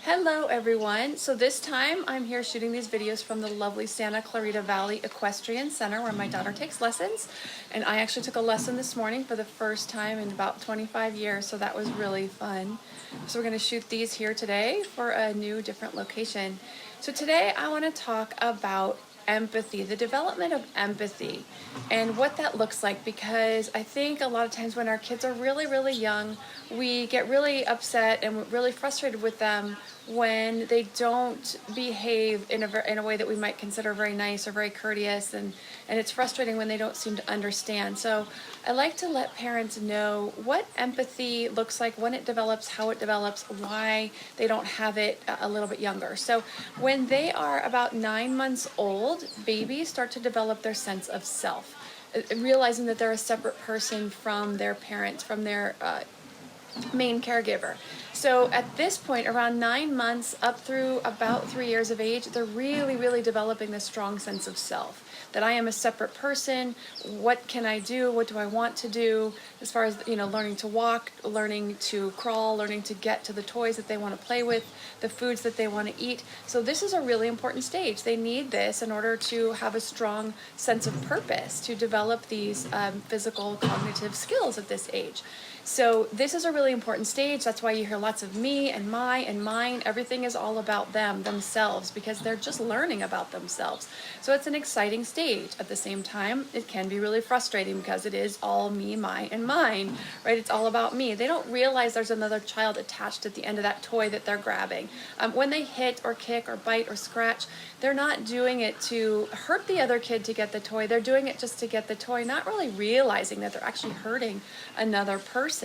Hello everyone. So this time I'm here shooting these videos from the lovely Santa Clarita Valley Equestrian Center where my daughter takes lessons. And I actually took a lesson this morning for the first time in about 25 years, so that was really fun. So we're going to shoot these here today for a new different location. So today I want to talk about empathy, the development of empathy and what that looks like, because I think a lot of times when our kids are really young, we get really upset and really frustrated with them when they don't behave in a way that we might consider very nice or very courteous, and it's frustrating when they don't seem to understand. So I like to let parents know what empathy looks like, when it develops, how it develops, why they don't have it a little bit younger. So when they are about 9 months old, babies start to develop their sense of self, realizing that they're a separate person from their parents, from their main caregiver. So at this point, around 9 months up through about 3 years of age, they're really developing this strong sense of self, that I am a separate person. What can I do? What do I want to do? As far as, learning to walk, learning to crawl, learning to get to the toys that they want to play with, the foods that they want to eat. So this is a really important stage. They need this in order to have a strong sense of purpose, to develop these physical cognitive skills at this age. So this is a really important stage. That's why you hear lots of me and my and mine. Everything is all about them, themselves, because they're just learning about themselves. So it's an exciting stage. At the same time, it can be really frustrating because it is all me, my, and mine, right? It's all about me. They don't realize there's another child attached at the end of that toy that they're grabbing. When they hit or kick or bite or scratch, they're not doing it to hurt the other kid to get the toy. They're doing it just to get the toy, not really realizing that they're actually hurting another person.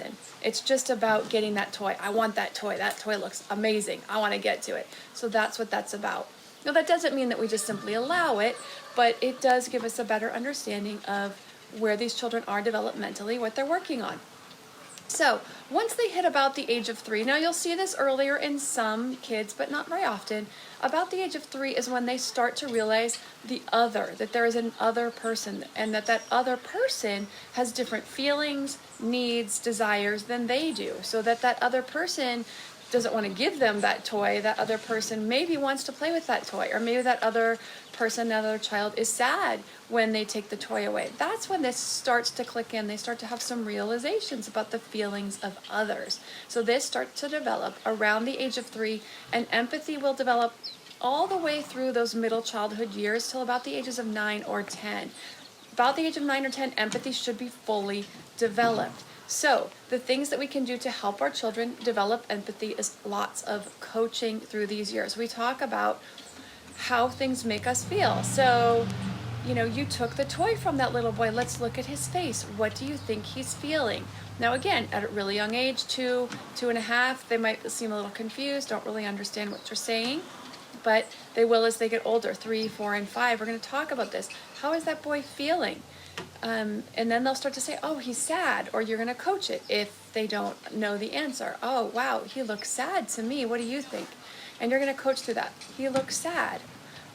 It's just about getting that toy. I want that toy. That toy looks amazing. I want to get to it. So that's what that's about. Now, that doesn't mean that we just simply allow it, but it does give us a better understanding of where these children are developmentally, what they're working on. So once they hit about the age of 3, now you'll see this earlier in some kids, but not very often. About the age of 3 is when they start to realize the other, that there is an other person, and that other person has different feelings, needs, desires than they do. So that other person doesn't want to give them that toy. That other person maybe wants to play with that toy, or maybe that other person, that other child is sad when they take the toy away. That's when this starts to click in. They start to have some realizations about the feelings of others. So this starts to develop around the age of 3, and empathy will develop all the way through those middle childhood years till about the ages of 9 or 10. About the age of 9 or 10, empathy should be fully developed. So the things that we can do to help our children develop empathy is lots of coaching through these years. We talk about how things make us feel. So, you took the toy from that little boy. Let's look at his face. What do you think he's feeling? Now, again, at a really young age, 2, 2.5, they might seem a little confused, don't really understand what you're saying, but they will as they get older. 3, 4, and 5, we're going to talk about this. How is that boy feeling? And then they'll start to say, oh, he's sad, or you're going to coach it if they don't know the answer. Oh, wow, he looks sad to me. What do you think? And you're going to coach through that. He looks sad.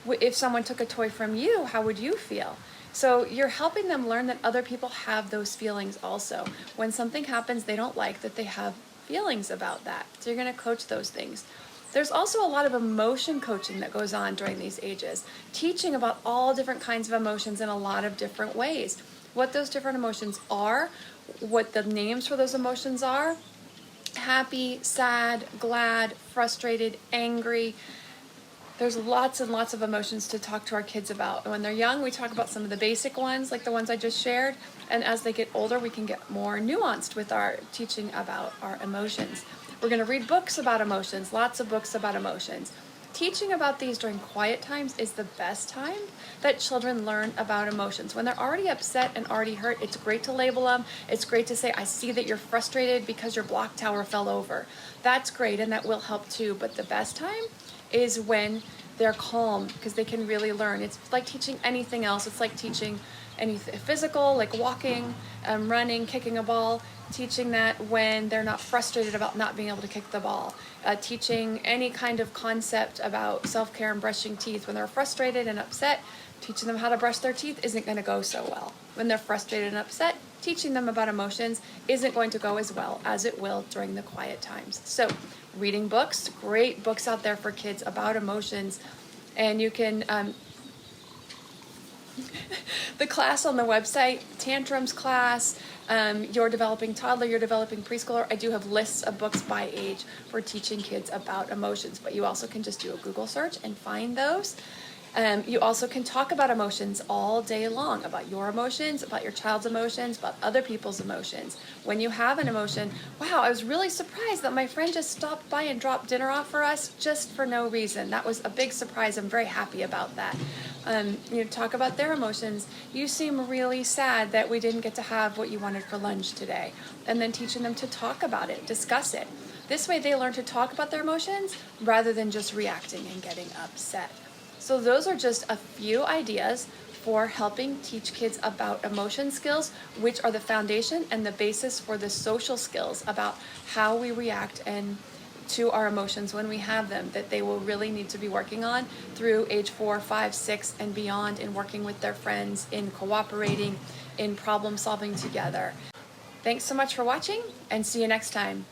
If someone took a toy from you, how would you feel? So you're helping them learn that other people have those feelings also. When something happens they don't like, that they have feelings about that. So you're going to coach those things. There's also a lot of emotion coaching that goes on during these ages, teaching about all different kinds of emotions in a lot of different ways. What those different emotions are, what the names for those emotions are: happy, sad, glad, frustrated, angry. There's lots and lots of emotions to talk to our kids about. And when they're young, we talk about some of the basic ones, like the ones I just shared. And as they get older, we can get more nuanced with our teaching about our emotions. We're going to read books about emotions, lots of books about emotions. Teaching about these during quiet times is the best time that children learn about emotions. When they're already upset and already hurt, it's great to label them. It's great to say, I see that you're frustrated because your block tower fell over. That's great, and that will help too. But the best time is when they're calm, because they can really learn. It's like teaching anything else. It's like teaching anything physical, like walking, running, kicking a ball. Teaching that when they're not frustrated about not being able to kick the ball. Teaching any kind of concept about self-care and brushing teeth. When they're frustrated and upset, teaching them how to brush their teeth isn't going to go so well. When they're frustrated and upset, teaching them about emotions isn't going to go as well as it will during the quiet times. So reading books, great books out there for kids about emotions. And you can, the class on the website, tantrums class, you're developing toddler, you're developing preschooler. I do have lists of books by age for teaching kids about emotions, but you also can just do a Google search and find those. You also can talk about emotions all day long, about your emotions, about your child's emotions, about other people's emotions. When you have an emotion, wow, I was really surprised that my friend just stopped by and dropped dinner off for us just for no reason. That was a big surprise. I'm very happy about that. Talk about their emotions. You seem really sad that we didn't get to have what you wanted for lunch today. And then teaching them to talk about it, discuss it. This way they learn to talk about their emotions rather than just reacting and getting upset. So those are just a few ideas for helping teach kids about emotion skills, which are the foundation and the basis for the social skills about how we react and to our emotions when we have them, that they will really need to be working on through age 4, 5, 6, and beyond, in working with their friends, in cooperating, in problem solving together. Thanks so much for watching, and see you next time.